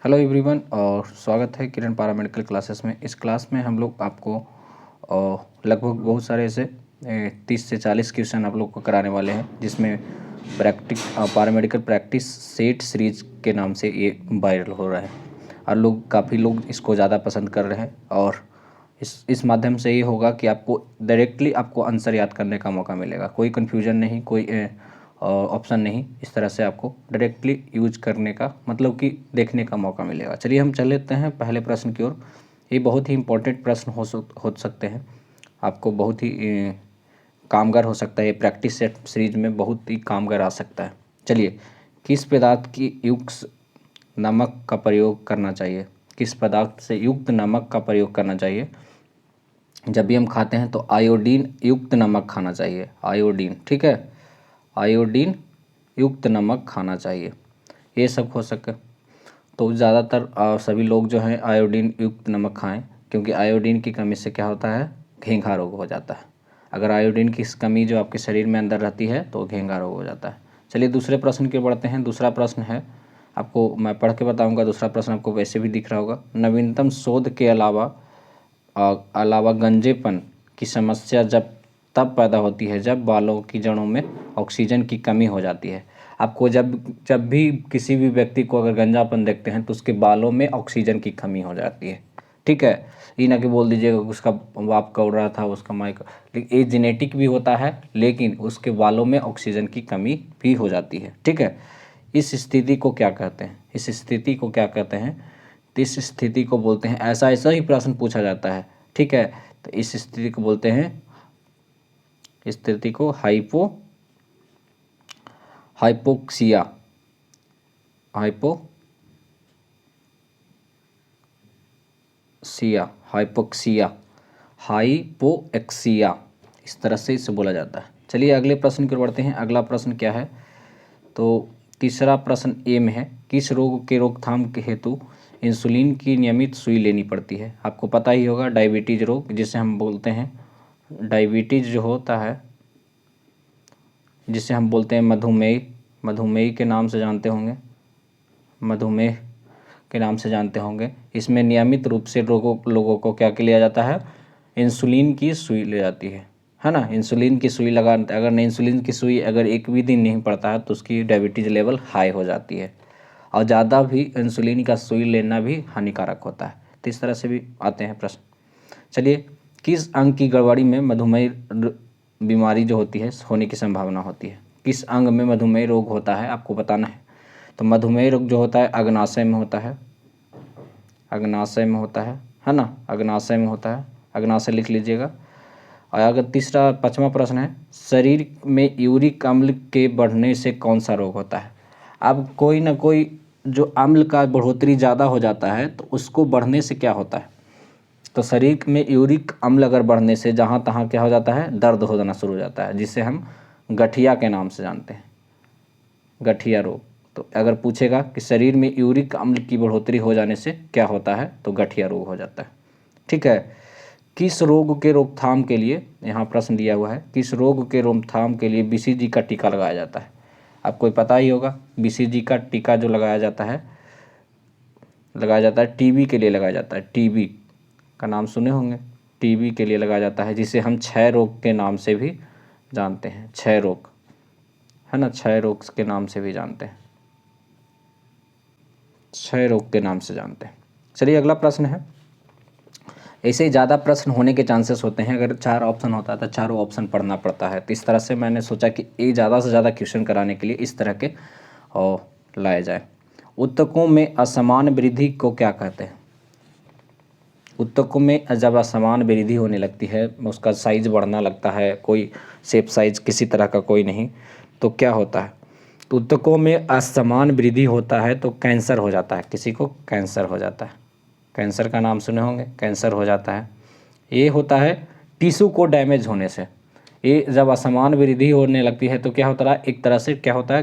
Hello everyone और स्वागत है किरण पैरामेडिकल क्लासेस में। इस क्लास में हम लोग आपको लगभग बहुत सारे ऐसे 30 से 40 क्वेश्चन आप लोग को कराने वाले हैं, जिसमें पैरामेडिकल प्रैक्टिस सेट सीरीज के नाम से ये वायरल हो रहा है और काफ़ी लोग इसको ज़्यादा पसंद कर रहे हैं। और इस माध्यम से ये होगा कि आपको डायरेक्टली आपको आंसर याद करने का मौका मिलेगा, कोई कन्फ्यूजन नहीं, कोई ऑप्शन नहीं। इस तरह से आपको डायरेक्टली यूज करने का मतलब कि देखने का मौका मिलेगा। चलिए हम चल लेते हैं पहले प्रश्न की ओर। ये बहुत ही इम्पोर्टेंट प्रश्न हो सकते हैं, आपको बहुत ही कामगार हो सकता है। ये प्रैक्टिस सेट सीरीज में बहुत ही कामगार आ सकता है। चलिए, किस पदार्थ की युक्त नमक का प्रयोग करना चाहिए? किस पदार्थ से युक्त नमक का प्रयोग करना चाहिए? जब भी हम खाते हैं तो आयोडीन युक्त नमक खाना चाहिए। आयोडीन, ठीक है, आयोडीन युक्त नमक खाना चाहिए। ये सब हो सके तो ज़्यादातर सभी लोग जो हैं आयोडीन युक्त नमक खाएं, क्योंकि आयोडीन की कमी से क्या होता है, घेंघा रोग हो जाता है। अगर आयोडीन की कमी जो आपके शरीर में अंदर रहती है तो घेंघा रोग हो जाता है। चलिए दूसरे प्रश्न की बढ़ते हैं। दूसरा प्रश्न है, आपको मैं पढ़ के बताऊंगा। दूसरा प्रश्न आपको वैसे भी दिख रहा होगा। नवीनतम शोध के अलावा गंजेपन की समस्या तब पैदा होती है जब बालों की जड़ों में ऑक्सीजन की कमी हो जाती है। आपको जब जब भी किसी भी व्यक्ति को अगर गंजापन देखते हैं तो उसके बालों में ऑक्सीजन की कमी हो जाती है, ठीक है। ये ना कि बोल दीजिएगा उसका बाप कौड़ रहा था, उसका माई, लेकिन ये जेनेटिक भी होता है, लेकिन उसके बालों में ऑक्सीजन की कमी भी हो जाती है, ठीक है। इस स्थिति को क्या कहते हैं? इस स्थिति को क्या कहते हैं? तो इस स्थिति को बोलते हैं, ऐसा ही प्रश्न पूछा जाता है, ठीक है। तो इस स्थिति को बोलते हैं, स्थिति को हाइपोक्सिया हाइपोक्सिया इस तरह से इसे बोला जाता है। चलिए अगले प्रश्न की ओर बढ़ते हैं। अगला प्रश्न क्या है? तो तीसरा प्रश्न ए में है, किस रोग के रोकथाम के हेतु इंसुलिन की नियमित सुई लेनी पड़ती है? आपको पता ही होगा, डायबिटीज रोग जिसे हम बोलते हैं, डायबिटीज जो होता है जिसे हम बोलते हैं मधुमेह के नाम से जानते होंगे, मधुमेह के नाम से जानते होंगे। इसमें नियमित रूप से लोगों को क्या लिया जाता है? इंसुलिन की सुई ले जाती है ना। इंसुलिन की सुई अगर इंसुलिन की सुई अगर एक भी दिन नहीं पड़ता है तो उसकी डायबिटीज़ लेवल हाई हो जाती है, और ज़्यादा भी इंसुलिन का सुई लेना भी हानिकारक होता है। तो इस तरह से भी आते हैं प्रश्न। चलिए, किस अंग की गड़बड़ी में मधुमेह बीमारी जो होती है होने की संभावना होती है? किस अंग में मधुमेह रोग होता है आपको बताना है। तो मधुमेह रोग जो होता है अग्नाशय में होता है, अग्नाशय में होता है ना, अग्नाशय में होता है, अग्नाशय लिख लीजिएगा। और अगर पाँचवा प्रश्न है, शरीर में यूरिक अम्ल के बढ़ने से कौन सा रोग होता है? अब कोई ना कोई जो अम्ल का बढ़ोतरी ज़्यादा हो जाता है तो उसको बढ़ने से क्या होता है? तो शरीर में यूरिक अम्ल अगर बढ़ने से जहाँ तहाँ क्या हो जाता है, दर्द हो जाना शुरू हो जाता है, जिसे हम गठिया के नाम से जानते हैं, गठिया रोग। तो अगर पूछेगा कि शरीर में यूरिक अम्ल की बढ़ोतरी हो जाने से क्या होता है, तो गठिया रोग हो जाता है, ठीक है। किस रोग के रोकथाम के लिए, यहाँ प्रश्न दिया हुआ है, किस रोग के रोकथाम के लिए बीसीजी का टीका लगाया जाता है? आपको पता ही होगा, बीसीजी का टीका जो लगाया जाता है टीबी के लिए लगाया जाता है। टीबी का नाम सुने होंगे, टीबी के लिए लगाया जाता है, जिसे हम क्षय रोग के नाम से भी जानते हैं। क्षय रोग है ना, क्षय रोग के नाम से भी जानते हैं, क्षय रोग के नाम से जानते हैं। चलिए अगला प्रश्न है। ऐसे ही ज़्यादा प्रश्न होने के चांसेस होते हैं। अगर 4 ऑप्शन होता है तो चारों ऑप्शन पढ़ना पड़ता है। तो इस तरह से मैंने सोचा कि ये ज़्यादा से ज़्यादा क्वेश्चन कराने के लिए इस तरह के लाए जाए। उत्तकों में असमान वृद्धि को क्या कहते हैं? उत्तकों में जब असमान वृद्धि होने लगती है, उसका साइज बढ़ना लगता है, कोई शेप साइज किसी तरह का कोई नहीं, तो क्या होता है? तो उत्तकों में असमान वृद्धि होता है तो कैंसर हो जाता है, किसी को कैंसर हो जाता है। कैंसर का नाम सुने होंगे, कैंसर हो जाता है। ये होता है टिश्यू को डैमेज होने से। ये जब असमान वृद्धि होने लगती है तो क्या होता है, एक तरह से क्या होता है,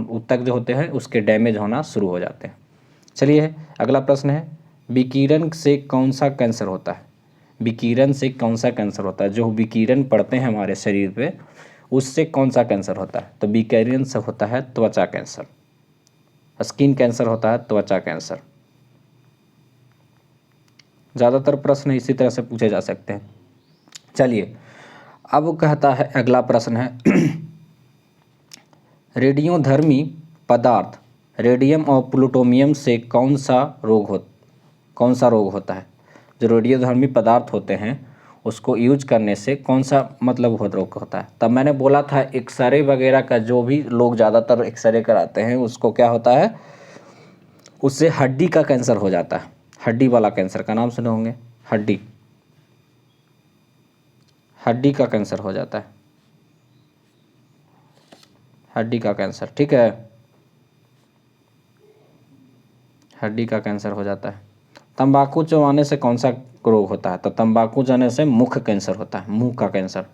उत्तक जो होते हैं उसके डैमेज होना शुरू हो जाते हैं। चलिए अगला प्रश्न है, विकिरण से कौन सा कैंसर होता है? विकिरण से कौन सा कैंसर होता है? जो विकिरण पड़ते हैं हमारे शरीर पे, उससे कौन सा कैंसर होता है? तो विकिरण से होता है त्वचा कैंसर, स्किन कैंसर होता है, त्वचा कैंसर। ज़्यादातर प्रश्न इसी तरह से पूछे जा सकते हैं। चलिए अब कहता है, अगला प्रश्न है रेडियोधर्मी पदार्थ रेडियम और प्लूटोनियम से कौन सा रोग होता है। जो रेडियोधर्मी पदार्थ होते हैं उसको यूज करने से कौन सा मतलब रोग होता है। तब मैंने बोला था एक्सरे वगैरह का, जो भी लोग ज़्यादातर एक्सरे कराते हैं उसको क्या होता है, उससे हड्डी का कैंसर हो जाता है। हड्डी वाला कैंसर का नाम सुने होंगे, हड्डी का कैंसर हो जाता है, हड्डी का कैंसर, ठीक है, हड्डी का कैंसर हो जाता है। तंबाकू चबाने से कौन सा रोग होता है। तो तंबाकू चबाने से मुख कैंसर होता है, मुंह का कैंसर,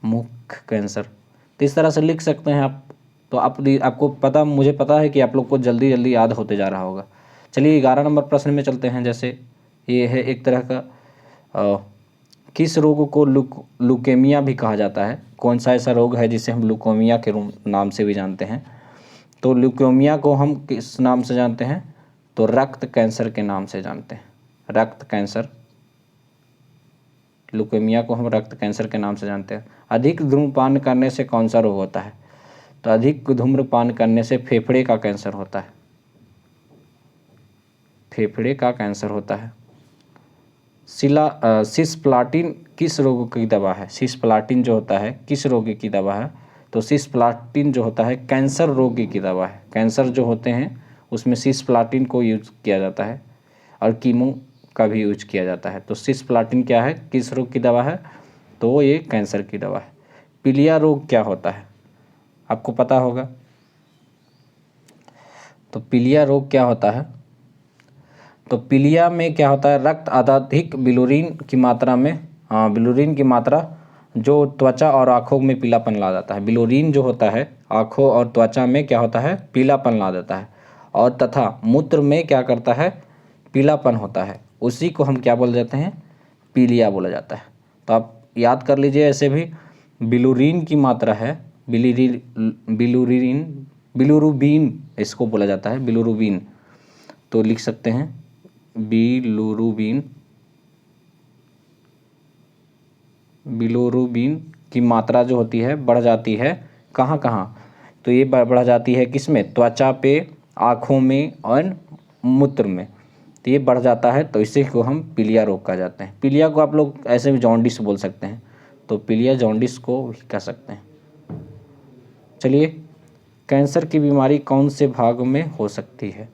मुख कैंसर। तो इस तरह से लिख सकते हैं आप। तो आपको पता, मुझे पता है कि आप लोग को जल्दी जल्दी याद होते जा रहा होगा। चलिए 11 नंबर प्रश्न में चलते हैं। जैसे ये है एक तरह का किस रोग को लुकेमिया भी कहा जाता है। कौन सा ऐसा रोग है जिसे हम लुकेमिया के नाम से भी जानते हैं। तो लुकेमिया को हम किस नाम से जानते हैं, तो रक्त कैंसर के नाम से जानते हैं, रक्त कैंसर। लुकेमिया को हम रक्त कैंसर के नाम से जानते हैं। अधिक धूम्रपान करने से कौन सा रोग होता है। तो अधिक धूम्रपान करने से फेफड़े का कैंसर होता है, फेफड़े का कैंसर होता है। सिस्प्लाटिन किस रोग की दवा है। सिस्प्लाटिन जो होता है किस रोग की दवा है। तो सिस्प्लाटिन जो होता है कैंसर रोग की दवा है। कैंसर जो होते हैं उसमें सिस्प्लाटिन को यूज किया जाता है और कीमो का भी यूज किया जाता है। तो सिस्प्लाटिन क्या है, किस रोग की दवा है, तो ये कैंसर की दवा है। पीलिया रोग क्या होता है, आपको पता होगा। तो पीलिया रोग क्या होता है, तो पीलिया में क्या होता है, रक्त अत्यधिक बिलुरीन की मात्रा में, बिलुरीन की मात्रा जो त्वचा और आँखों में पीलापन ला जाता है। बिलुरीन जो होता है आँखों और त्वचा में क्या होता है, पीलापन ला देता है, और तथा मूत्र में क्या करता है, पीलापन होता है। उसी को हम क्या बोल जाते हैं, पीलिया बोला जाता है। तो आप याद कर लीजिए, ऐसे भी बिलुरीन की मात्रा है, बिलुरुबिन इसको बोला जाता है, बिलुरुबिन। तो लिख सकते हैं बिलुरुबिन की मात्रा जो होती है बढ़ जाती है कहाँ कहाँ, तो ये बढ़ जाती है किसमें, त्वचा पे, आँखों में और मूत्र में। तो ये बढ़ जाता है, तो इसी को हम पीलिया रोग कहा जाते हैं। पीलिया को आप लोग ऐसे भी जॉन्डिस बोल सकते हैं। तो पीलिया जॉन्डिस को भी कह सकते हैं। चलिए, कैंसर की बीमारी कौन से भाग में हो सकती है।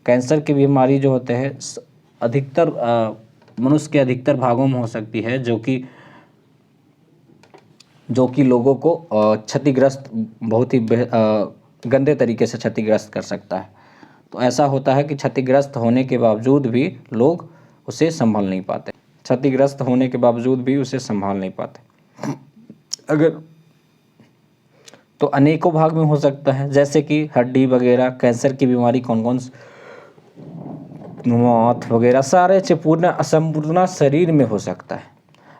कैंसर की बीमारी जो होते हैं अधिकतर मनुष्य के अधिकतर भागों में हो सकती है, जो कि लोगों को क्षतिग्रस्त, बहुत ही गंदे तरीके से क्षतिग्रस्त कर सकता है। तो ऐसा होता है कि क्षतिग्रस्त होने के बावजूद भी लोग उसे संभाल नहीं पाते, क्षतिग्रस्त होने के बावजूद भी उसे संभाल नहीं पाते। अगर तो अनेकों भाग में हो सकता है, जैसे कि हड्डी वगैरह। कैंसर की बीमारी कौन कौन, मौत वगैरह सारे संपूर्ण शरीर में हो सकता है।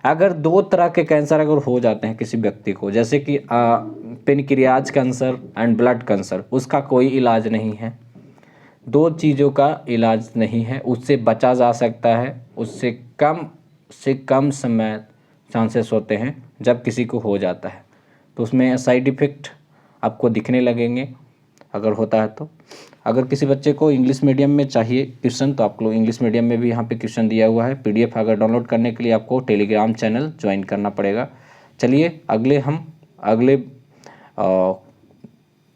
अगर 2 तरह के कैंसर अगर हो जाते हैं किसी व्यक्ति को, जैसे कि pancreas cancer and blood cancer, उसका कोई इलाज नहीं है। 2 चीज़ों का इलाज नहीं है, उससे बचा जा सकता है। उससे कम समय चांसेस होते हैं जब किसी को हो जाता है, तो उसमें साइड इफ़ेक्ट आपको दिखने लगेंगे अगर होता है तो। अगर किसी बच्चे को इंग्लिश मीडियम में चाहिए क्वेश्चन, तो आप लोग इंग्लिश मीडियम में भी यहाँ पे क्वेश्चन दिया हुआ है। PDF अगर डाउनलोड करने के लिए आपको टेलीग्राम चैनल ज्वाइन करना पड़ेगा। चलिए अगले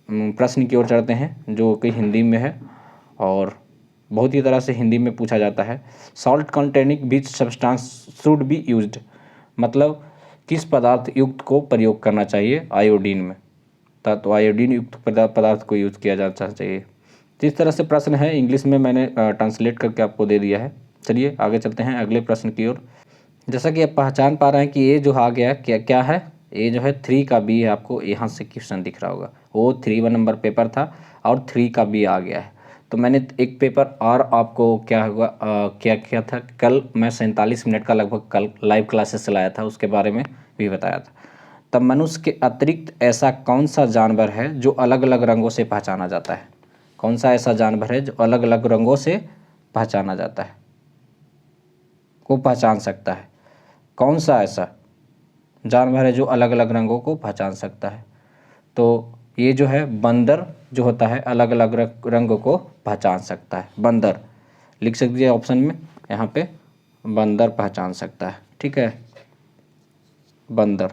प्रश्न की ओर चढ़ते हैं, जो कि हिंदी में है और बहुत ही तरह से हिंदी में पूछा जाता है। Salt containing which substance should be used, मतलब किस पदार्थ युक्त को प्रयोग करना चाहिए आयोडीन में। तो आयोडीन युक्त पदार्थ को यूज़ किया जाना चाहिए। जिस तरह से प्रश्न है इंग्लिश में मैंने ट्रांसलेट करके आपको दे दिया है। चलिए आगे चलते हैं अगले प्रश्न की ओर। जैसा कि आप पहचान पा रहे हैं कि ये जो आ गया क्या है, ये जो है 3 का B है। आपको यहाँ से क्वेश्चन दिख रहा होगा, वो 3 नंबर पेपर था और 3 का B आ गया है। तो मैंने एक पेपर और आपको क्या था, कल मैं 47 मिनट का लगभग कल लाइव क्लासेस चलाया था, उसके बारे में भी बताया था। तब मनुष्य के अतिरिक्त ऐसा कौन सा जानवर है जो अलग अलग रंगों से पहचाना जाता है। कौन सा ऐसा जानवर है जो अलग अलग रंगों से पहचाना जाता है। को पहचान सकता है? कौन सा ऐसा जानवर है जो अलग अलग रंगों को पहचान सकता है? तो ये जो है बंदर जो होता है अलग अलग रंगों को पहचान सकता है। बंदर लिख सकते हैं ऑप्शन में, यहाँ पे बंदर पहचान सकता है। ठीक है, बंदर।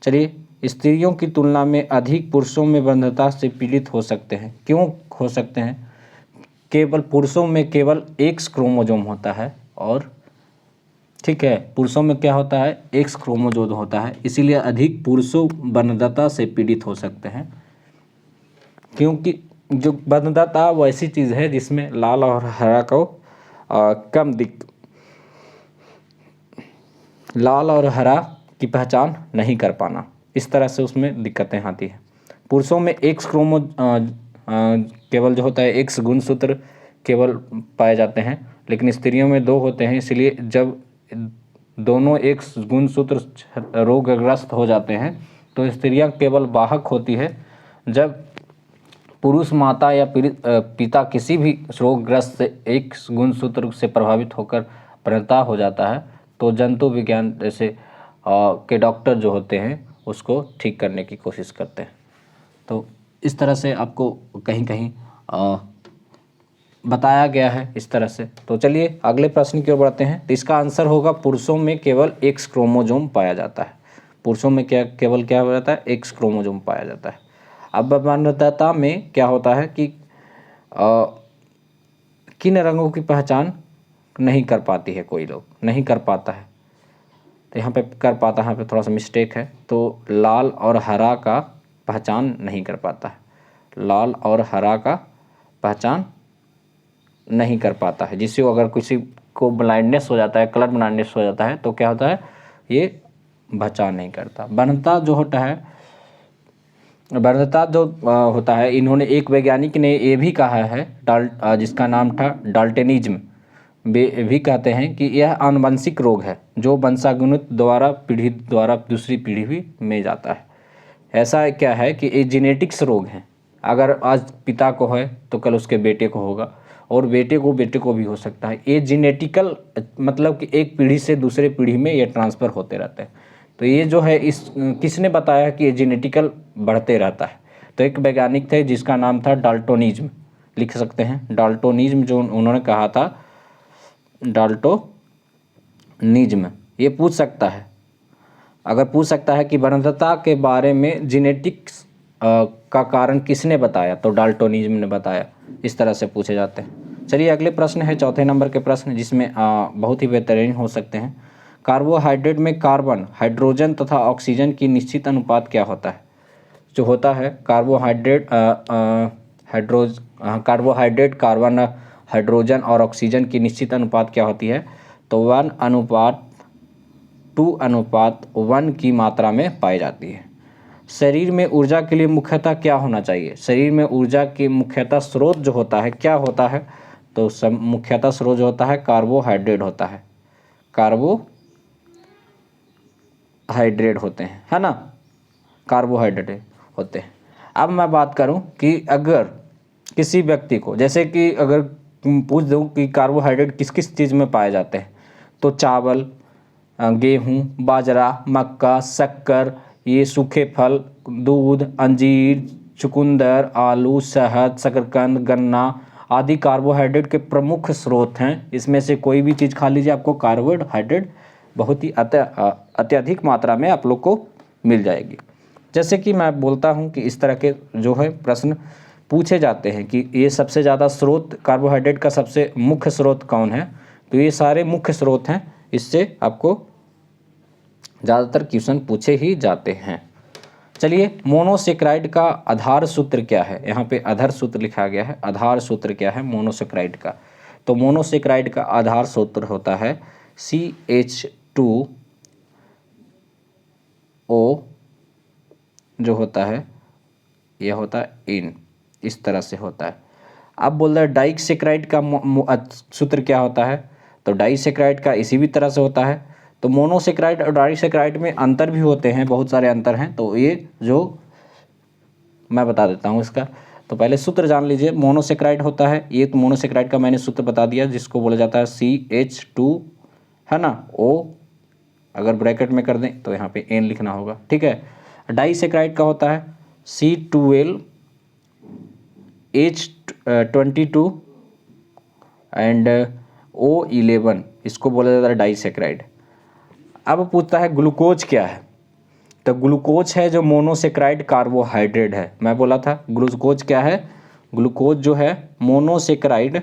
चलिए, स्त्रियों की तुलना में अधिक पुरुषों में बंधता से पीड़ित हो सकते हैं। क्यों हो सकते हैं? केवल पुरुषों में केवल एक्स क्रोमोसोम होता है, और ठीक है, पुरुषों में क्या होता है? एक्स क्रोमोसोम होता है, इसीलिए अधिक पुरुषों बंधता से पीड़ित हो सकते हैं। क्योंकि जो बंधता वो ऐसी चीज़ है जिसमें लाल और हरा को लाल और हरा की पहचान नहीं कर पाना, इस तरह से उसमें दिक्कतें आती हैं। पुरुषों में एक्स केवल जो होता है एक्स गुणसूत्र केवल पाए जाते हैं, लेकिन स्त्रियों में 2 होते हैं। इसलिए जब दोनों एक्स गुणसूत्र रोगग्रस्त हो जाते हैं तो स्त्रियां केवल वाहक होती है। जब पुरुष माता या पिता किसी भी रोगग्रस्त से एक्स गुणसूत्र से प्रभावित होकर प्रता हो जाता है तो जंतु विज्ञान जैसे के डॉक्टर जो होते हैं उसको ठीक करने की कोशिश करते हैं। तो इस तरह से आपको कहीं कहीं बताया गया है इस तरह से। तो चलिए अगले प्रश्न की ओर बढ़ते हैं। तो इसका आंसर होगा पुरुषों में केवल एक्स क्रोमोसोम पाया जाता है। पुरुषों में केवल क्या हो जाता है? एक्स क्रोमोसोम पाया जाता है। अब बंधता में क्या होता है कि किन रंगों की पहचान नहीं कर पाती है, कोई लोग नहीं कर पाता है। तो यहाँ पे कर पाता है, यहाँ पे थोड़ा सा मिस्टेक है। तो लाल और हरा का पहचान नहीं कर पाता है, लाल और हरा का पहचान नहीं कर पाता है। जिससे अगर किसी को ब्लाइंडनेस हो जाता है, कलर ब्लाइंडनेस हो जाता है, तो क्या होता है? ये पहचान नहीं करता। बंधता जो होता है, बंधता जो होता है, इन्होंने एक वैज्ञानिक ने ये भी कहा है जिसका नाम था डाल्टनिज्म, वे भी कहते हैं कि यह आनुवंशिक रोग है जो वंशानुगत द्वारा पीढ़ी द्वारा दूसरी पीढ़ी में जाता है। ऐसा क्या है कि ये जेनेटिक्स रोग है। अगर आज पिता को है तो कल उसके बेटे को होगा, और बेटे को भी हो सकता है। ये जेनेटिकल मतलब कि एक पीढ़ी से दूसरे पीढ़ी में ये ट्रांसफ़र होते रहते हैं। तो ये जो है किसने बताया कि ये जेनेटिकल बढ़ते रहता है? तो एक वैज्ञानिक थे जिसका नाम था डाल्टोनिज्म, लिख सकते हैं डाल्टोनिज्म, जो उन्होंने कहा था डाल्टोनिज्म। ये पूछ सकता है, अगर पूछ सकता है कि बंधता के बारे में जेनेटिक्स का कारण किसने बताया, तो डाल्टोनिज्म ने बताया। इस तरह से पूछे जाते हैं। चलिए अगले प्रश्न है चौथे नंबर के प्रश्न, जिसमें बहुत ही बेहतरीन हो सकते हैं। कार्बोहाइड्रेट में कार्बन, हाइड्रोजन तथा ऑक्सीजन की निश्चित अनुपात क्या होता है? जो होता है कार्बोहाइड्रेट कार्बन, हाइड्रोजन और ऑक्सीजन की निश्चित अनुपात क्या होती है? तो 1:2:1 की मात्रा में पाई जाती है। शरीर में ऊर्जा के लिए मुख्यतः क्या होना चाहिए? शरीर में ऊर्जा के मुख्यतः स्रोत जो होता है क्या होता है? तो मुख्यतः स्रोत जो होता है कार्बोहाइड्रेट होता है, कार्बोहाइड्रेट होते हैं, है ना, कार्बोहाइड्रेट होते हैं। अब मैं बात करूं कि अगर किसी व्यक्ति को, जैसे कि अगर पूछ दूं कि कार्बोहाइड्रेट किस किस चीज़ में पाए जाते हैं, तो चावल, गेहूं, बाजरा, मक्का, शक्कर, ये सूखे फल, दूध, अंजीर, चुकंदर, आलू, शहद, शकरकंद, गन्ना आदि कार्बोहाइड्रेट के प्रमुख स्रोत हैं। इसमें से कोई भी चीज़ खा लीजिए, आपको कार्बोहाइड्रेट बहुत ही अत्यधिक मात्रा में आप लोग को मिल जाएगी। जैसे कि मैं बोलता हूं कि इस तरह के जो है प्रश्न पूछे जाते हैं कि ये सबसे ज़्यादा स्रोत, कार्बोहाइड्रेट का सबसे मुख्य स्रोत कौन है? तो ये सारे मुख्य स्रोत हैं, इससे आपको ज़्यादातर क्वेश्चन पूछे ही जाते हैं। चलिए, मोनोसेक्राइड का आधार सूत्र क्या है? यहाँ पे आधार सूत्र लिखा गया है। आधार सूत्र क्या है मोनोसेक्राइड का? तो मोनोसेक्राइड का आधार सूत्र होता है CH2O जो होता है, यह होता है इन, इस तरह से होता है। अब बोल रहे हैं डाइसेक्राइड का सूत्र क्या होता है? तो डाइसेक्राइड का इसी भी तरह से होता है। तो मोनोसेक्राइड और डाइसेक्राइड में अंतर भी होते हैं, बहुत सारे अंतर हैं। तो ये जो मैं बता देता हूँ इसका, तो पहले सूत्र जान लीजिए। मोनोसेक्राइड होता है, ये तो मोनोसेक्राइड का मैंने सूत्र बता दिया, जिसको बोला जाता है CH2, है ना, O, अगर ब्रैकेट में कर दें तो यहाँ पे N लिखना होगा, ठीक है। डाइसेक्राइड का होता है C12H22 एंड O11, इसको बोला जाता है डाइसेक्राइड। अब पूछता है ग्लूकोज क्या है, तो ग्लूकोज है जो मोनोसेक्राइड कार्बोहाइड्रेट है। मैं बोला था ग्लूकोज क्या है, ग्लूकोज जो है मोनोसेक्राइड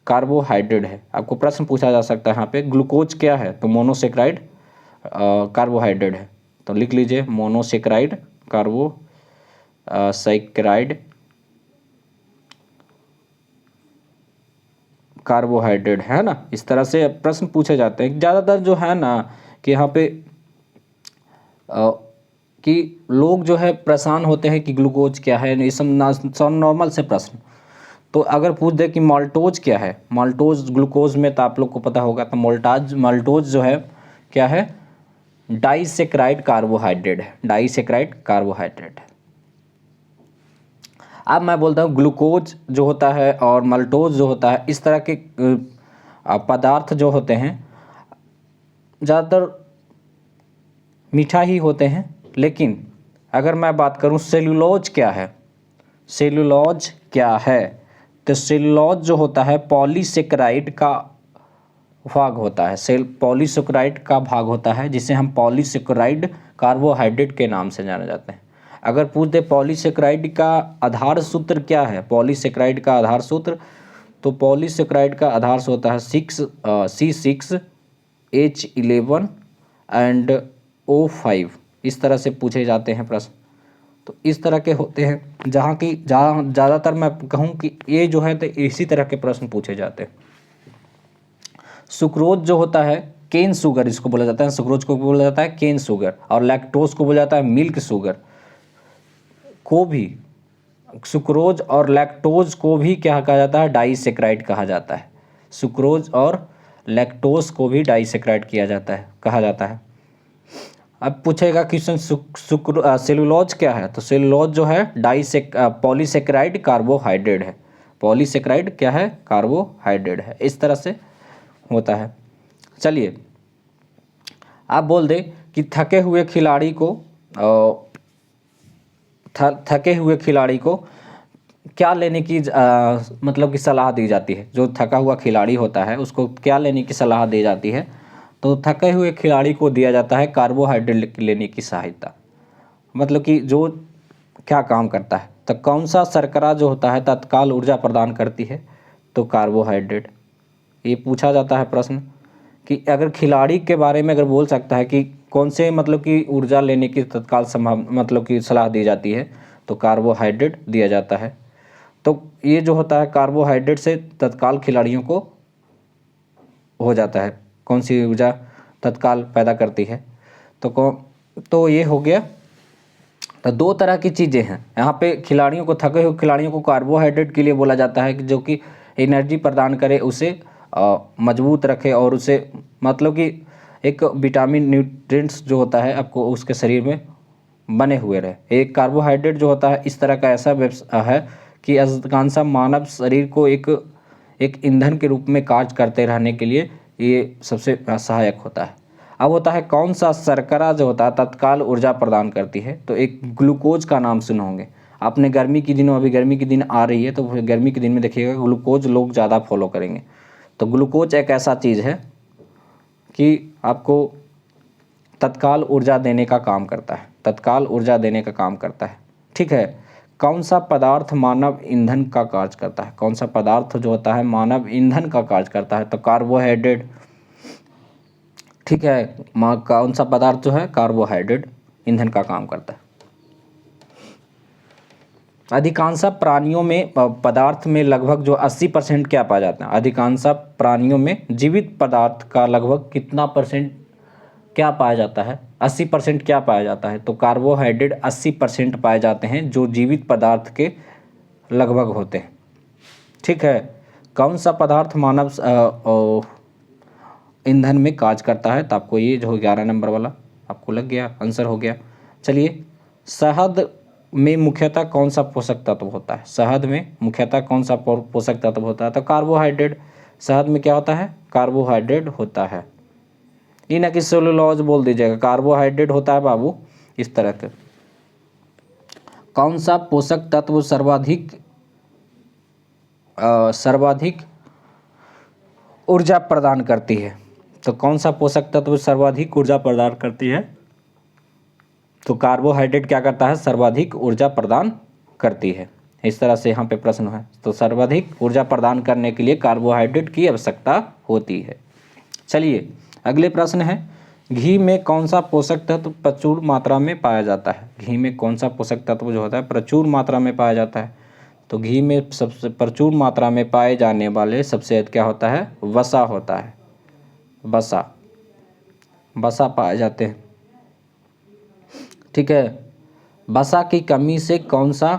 कार्बोहाइड्रेट है। आपको प्रश्न पूछा जा सकता है यहाँ पे ग्लूकोज क्या है, तो मोनोसेक्राइड कार्बोहाइड्रेट है। तो लिख लीजिए मोनोसेक्राइड कार्बोहाइड्रेट है ना। इस तरह से प्रश्न पूछे जाते हैं ज़्यादातर, जो है ना कि यहाँ पे कि लोग जो है परेशान होते हैं कि ग्लूकोज क्या है, ये सब नॉर्मल से प्रश्न। तो अगर पूछ दे कि माल्टोज क्या है, माल्टोज ग्लूकोज में, तो आप लोग को पता होगा, तो माल्टोज जो है क्या है, डाइसेक्राइड कार्बोहाइड्रेट है, डाइसेक्राइड कार्बोहाइड्रेट है। अब मैं बोलता हूँ ग्लूकोज जो होता है और माल्टोज जो होता है, इस तरह के पदार्थ जो होते हैं ज़्यादातर मीठा ही होते हैं। लेकिन अगर मैं बात करूँ सेलुलोज क्या है, सेलुलोज क्या है, तो सेलुलोज जो होता है पॉलीसेकेराइड का भाग होता है, पॉलीसेकेराइड का भाग होता है, जिसे हम पॉलीसेकेराइड कार्बोहाइड्रेट के नाम से जाने जाते हैं। अगर पूछ दे पॉलीसेकेराइड का आधार सूत्र क्या है, पॉलीसेकेराइड का आधार सूत्र, तो पॉलीसेकेराइड का आधार सूत्र होता है C6H11 एंड O5। इस तरह से पूछे जाते हैं प्रश्न। तो इस तरह के होते हैं, जहाँ ज़्यादातर मैं कहूँ कि ये जो है तो इसी तरह के प्रश्न पूछे जाते हैं। सुक्रोज जो होता है केन शुगर, इसको बोला जाता है, सुक्रोज को बोला जाता है केन शुगर, और लैक्टोज को बोला जाता है मिल्क शुगर। को भी सुक्रोज और लैक्टोज को भी क्या कहा जाता है, डाइसेक्राइड कहा जाता है। सुक्रोज और लैक्टोज को भी डाइसेक्राइड कहा जाता है। अब पूछेगा क्वेश्चन सेलुलोज क्या है, तो सेलुलोज जो है पॉलीसेकेराइड कार्बोहाइड्रेट है। पॉलीसेकेराइड क्या है, कार्बोहाइड्रेट है। इस तरह से होता है। चलिए आप बोल दे कि थके हुए खिलाड़ी को क्या लेने की मतलब कि सलाह दी जाती है। जो थका हुआ खिलाड़ी होता है उसको क्या लेने की सलाह दी जाती है, तो थके हुए खिलाड़ी को दिया जाता है कार्बोहाइड्रेट लेने की सहायता। मतलब कि जो क्या काम करता है, तो कौन सा शर्करा जो होता है तत्काल ऊर्जा प्रदान करती है, तो कार्बोहाइड्रेट। ये पूछा जाता है प्रश्न कि अगर खिलाड़ी के बारे में अगर बोल सकता है कि कौन से मतलब कि ऊर्जा लेने की तत्काल मतलब कि सलाह दी जाती है, तो कार्बोहाइड्रेट दिया जाता है। तो ये जो होता है कार्बोहाइड्रेट से तत्काल खिलाड़ियों को हो जाता है, कौन सी ऊर्जा तत्काल पैदा करती है, तो ये हो गया। तो दो तरह की चीज़ें हैं यहाँ पे, खिलाड़ियों को, थके हुए खिलाड़ियों को कार्बोहाइड्रेट के लिए बोला जाता है कि जो कि एनर्जी प्रदान करे, उसे मजबूत रखे, और उसे मतलब कि एक विटामिन न्यूट्रिएंट्स जो होता है आपको उसके शरीर में बने हुए रहे। एक कार्बोहाइड्रेट जो होता है इस तरह का ऐसा है कि अधिकांश मानव शरीर को एक ईंधन के रूप में कार्य करते रहने के लिए ये सबसे सहायक होता है। अब होता है कौन सा शर्करा जो होता है तत्काल ऊर्जा प्रदान करती है, तो एक ग्लूकोज का नाम सुने होंगे आपने। गर्मी के दिनों, अभी गर्मी के दिन आ रही है, तो गर्मी के दिन में देखिएगा ग्लूकोज लोग ज़्यादा फॉलो करेंगे। तो ग्लूकोज एक ऐसा चीज़ है कि आपको तत्काल ऊर्जा देने का काम करता है, तत्काल ऊर्जा देने का काम करता है, ठीक है। कौन सा पदार्थ मानव ईंधन का कार्य करता है, कौन सा पदार्थ जो होता है मानव ईंधन का कार्य करता है, तो कार्बोहाइड्रेट, ठीक है। कौन सा पदार्थ जो है कार्बोहाइड्रेट ईंधन का काम करता है। अधिकांश प्राणियों में पदार्थ में लगभग जो 80% क्या पाया जाता है, अधिकांश प्राणियों में जीवित पदार्थ का लगभग कितना परसेंट क्या पाया जाता है, 80% क्या पाया जाता है, तो कार्बोहाइड्रेट 80% पाए जाते हैं जो जीवित पदार्थ के लगभग होते हैं, ठीक है। कौन सा पदार्थ मानव ईंधन में कार्य करता है, तो आपको ये जो 11 नंबर वाला आपको लग गया, आंसर हो गया। चलिए शहद में मुख्यतः कौन सा पोषक तत्व होता है? शहद में मुख्यतः कौन सा पोषक तत्व होता है? तो कार्बोहाइड्रेट। शहद में क्या होता है? कार्बोहाइड्रेट होता है। ये ना कि सेलुलोज बोल दीजिएगा, कार्बोहाइड्रेट होता है बाबू, इस तरह के। कौन सा पोषक तत्व सर्वाधिक ऊर्जा प्रदान करती है? तो कौन सा पोषक तत्व सर्वाधिक ऊर्जा प्रदान करती है? तो कार्बोहाइड्रेट क्या करता है? सर्वाधिक ऊर्जा प्रदान करती है। इस तरह से यहाँ पे प्रश्न है। तो सर्वाधिक ऊर्जा प्रदान करने के लिए कार्बोहाइड्रेट की आवश्यकता होती है। चलिए अगले प्रश्न है, घी में कौन सा पोषक तत्व प्रचुर मात्रा में पाया जाता है? घी में कौन सा पोषक तत्व जो होता है प्रचुर मात्रा में पाया जाता है? तो घी में सबसे प्रचुर मात्रा में पाए जाने वाले सबसे अधिक क्या होता है? वसा होता है। वसा पाए जाते हैं। ठीक है। वसा की कमी से कौन सा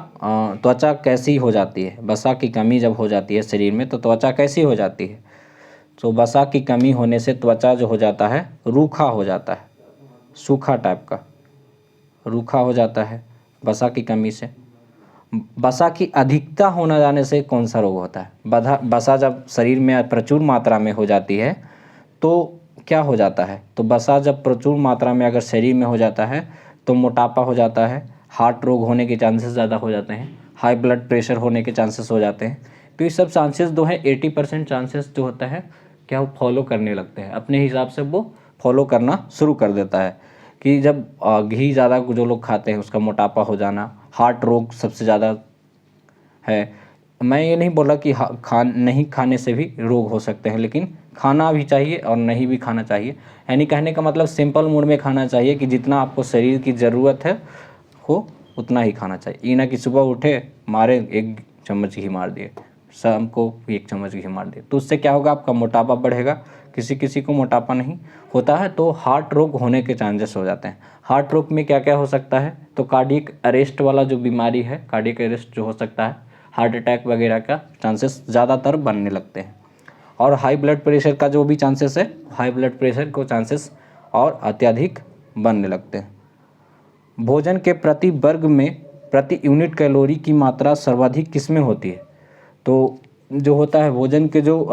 त्वचा कैसी हो जाती है? वसा की कमी जब हो जाती है शरीर में तो त्वचा कैसी हो जाती है? तो वसा की कमी होने से त्वचा जो हो जाता है रूखा हो जाता है, सूखा टाइप का रूखा हो जाता है वसा की कमी से। वसा की अधिकता होना जाने से कौन सा रोग होता है? वसा जब शरीर में प्रचुर मात्रा में हो जाती है तो क्या हो जाता है? तो वसा जब प्रचुर मात्रा में अगर शरीर में हो जाता है तो मोटापा हो जाता है, हार्ट रोग होने के चांसेस ज़्यादा हो जाते हैं, हाई ब्लड प्रेशर होने के चांसेस हो जाते हैं। तो ये सब चांसेस जो है 80% चांसेस जो होता है क्या वो फॉलो करने लगते हैं, अपने हिसाब से वो फॉलो करना शुरू कर देता है कि जब घी ज़्यादा जो लोग खाते हैं उसका मोटापा हो जाना, हार्ट रोग सबसे ज़्यादा है। मैं ये नहीं बोला कि नहीं खाने से भी रोग हो सकते हैं, लेकिन खाना भी चाहिए और नहीं भी खाना चाहिए। यानी कहने का मतलब सिंपल मूड में खाना चाहिए कि जितना आपको शरीर की ज़रूरत है हो उतना ही खाना चाहिए। ये ना कि सुबह उठे मारे 1 चम्मच घी मार दिए, शाम को 1 चम्मच घी मार दिए, तो उससे क्या होगा? आपका मोटापा बढ़ेगा। किसी किसी को मोटापा नहीं होता है तो हार्ट रोग होने के चांसेस हो जाते हैं। हार्ट रोग में क्या क्या हो सकता है? तो कार्डियक अरेस्ट वाला जो बीमारी है, कार्डियक अरेस्ट जो हो सकता है, हार्ट अटैक वगैरह का चांसेस ज़्यादातर बनने लगते हैं। और हाई ब्लड प्रेशर का जो भी चांसेस है, हाई ब्लड प्रेशर को चांसेस और अत्यधिक बनने लगते हैं। भोजन के प्रति वर्ग में प्रति यूनिट कैलोरी की मात्रा सर्वाधिक किसमें होती है? तो जो होता है भोजन के जो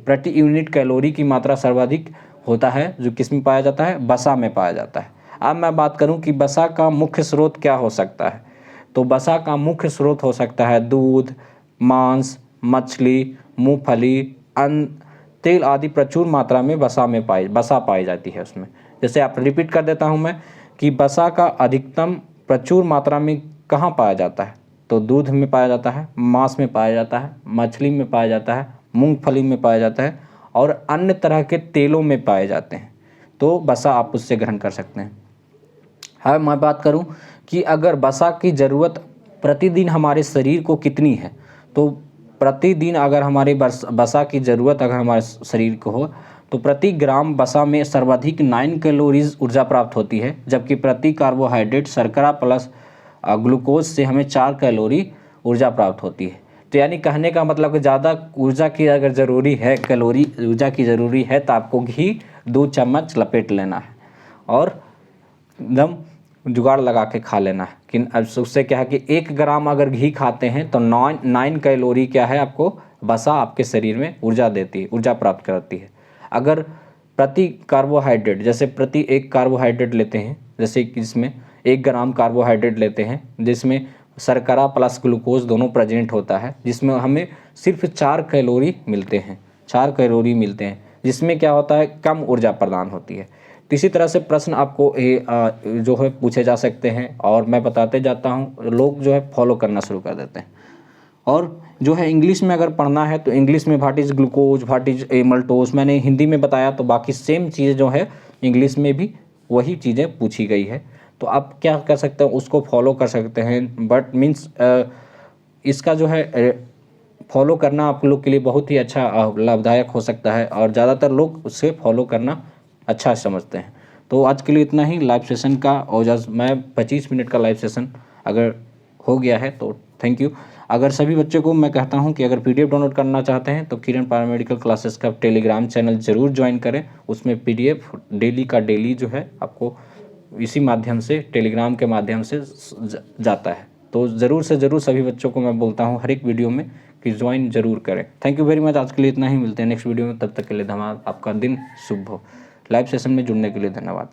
प्रति यूनिट कैलोरी की मात्रा सर्वाधिक होता है जो किस में पाया जाता है? वसा में पाया जाता है। अब मैं बात करूं कि वसा का मुख्य स्रोत क्या हो सकता है? तो वसा का मुख्य स्रोत हो सकता है दूध, मांस, मछली, मूंगफली, अन्न, तेल आदि प्रचुर मात्रा में वसा पाई जाती है उसमें। जैसे आप रिपीट कर देता हूं मैं कि वसा का अधिकतम प्रचुर मात्रा में कहाँ पाया जाता है? तो दूध में पाया जाता है, मांस में पाया जाता है, मछली में पाया जाता है, मूंगफली में पाया जाता है और अन्य तरह के तेलों में पाए जाते हैं। तो वसा आप उससे ग्रहण कर सकते हैं। हाँ, मैं बात करूं कि अगर वसा की ज़रूरत प्रतिदिन हमारे शरीर को कितनी है, तो प्रतिदिन अगर हमारे वसा की ज़रूरत अगर हमारे शरीर को हो तो प्रति ग्राम वसा में सर्वाधिक 9 कैलोरीज ऊर्जा प्राप्त होती है, जबकि प्रति कार्बोहाइड्रेट शर्करा प्लस ग्लूकोज से हमें 4 कैलोरी ऊर्जा प्राप्त होती है। तो यानी कहने का मतलब कि ज़्यादा ऊर्जा की अगर ज़रूरी है, कैलोरी ऊर्जा की ज़रूरी है तो आपको घी 2 चम्मच लपेट लेना है और एकदम जुगाड़ लगा के खा लेना है। कि अब उससे क्या है कि 1 ग्राम अगर घी खाते हैं तो 9 कैलोरी क्या है आपको वसा आपके शरीर में ऊर्जा देती है, ऊर्जा प्राप्त करती है। अगर प्रति कार्बोहाइड्रेट जैसे प्रति 1 कार्बोहाइड्रेट लेते हैं, जैसे कि इसमें 1 ग्राम कार्बोहाइड्रेट लेते हैं जिसमें शर्करा प्लस ग्लूकोज दोनों प्रेजेंट होता है, जिसमें हमें सिर्फ 4 कैलोरी मिलते हैं, 4 कैलोरी मिलते हैं, जिसमें क्या होता है कम ऊर्जा प्रदान होती है। तो इसी तरह से प्रश्न आपको जो है पूछे जा सकते हैं और मैं बताते जाता हूँ, लोग जो है फॉलो करना शुरू कर देते हैं। और जो है इंग्लिश में अगर पढ़ना है तो इंग्लिश में what is glucose, what is maltose, मैंने हिंदी में बताया तो बाकी सेम चीज़ें जो है इंग्लिश में भी वही चीज़ें पूछी गई है। तो आप क्या कर सकते हैं उसको फॉलो कर सकते हैं, बट मीन्स इसका जो है फॉलो करना आप लोग के लिए बहुत ही अच्छा लाभदायक हो सकता है और ज़्यादातर लोग उससे फॉलो करना अच्छा समझते हैं। तो आज के लिए इतना ही लाइव सेशन का, और जस्ट मैं 25 मिनट का लाइव सेशन अगर हो गया है तो थैंक यू। अगर सभी बच्चों को मैं कहता हूं कि अगर PDF डाउनलोड करना चाहते हैं तो किरण पैरामेडिकल क्लासेस का टेलीग्राम चैनल ज़रूर ज्वाइन करें। उसमें PDF डेली का डेली जो है आपको इसी माध्यम से टेलीग्राम के माध्यम से जाता है। तो ज़रूर से ज़रूर सभी बच्चों को मैं बोलता हूँ हर एक वीडियो में कि ज्वाइन ज़रूर करें। Thank you very much. आज के लिए इतना ही, मिलते हैं नेक्स्ट वीडियो में, तब तक के लिए धन्यवाद। आपका दिन शुभ हो। लाइव सेशन में जुड़ने के लिए धन्यवाद।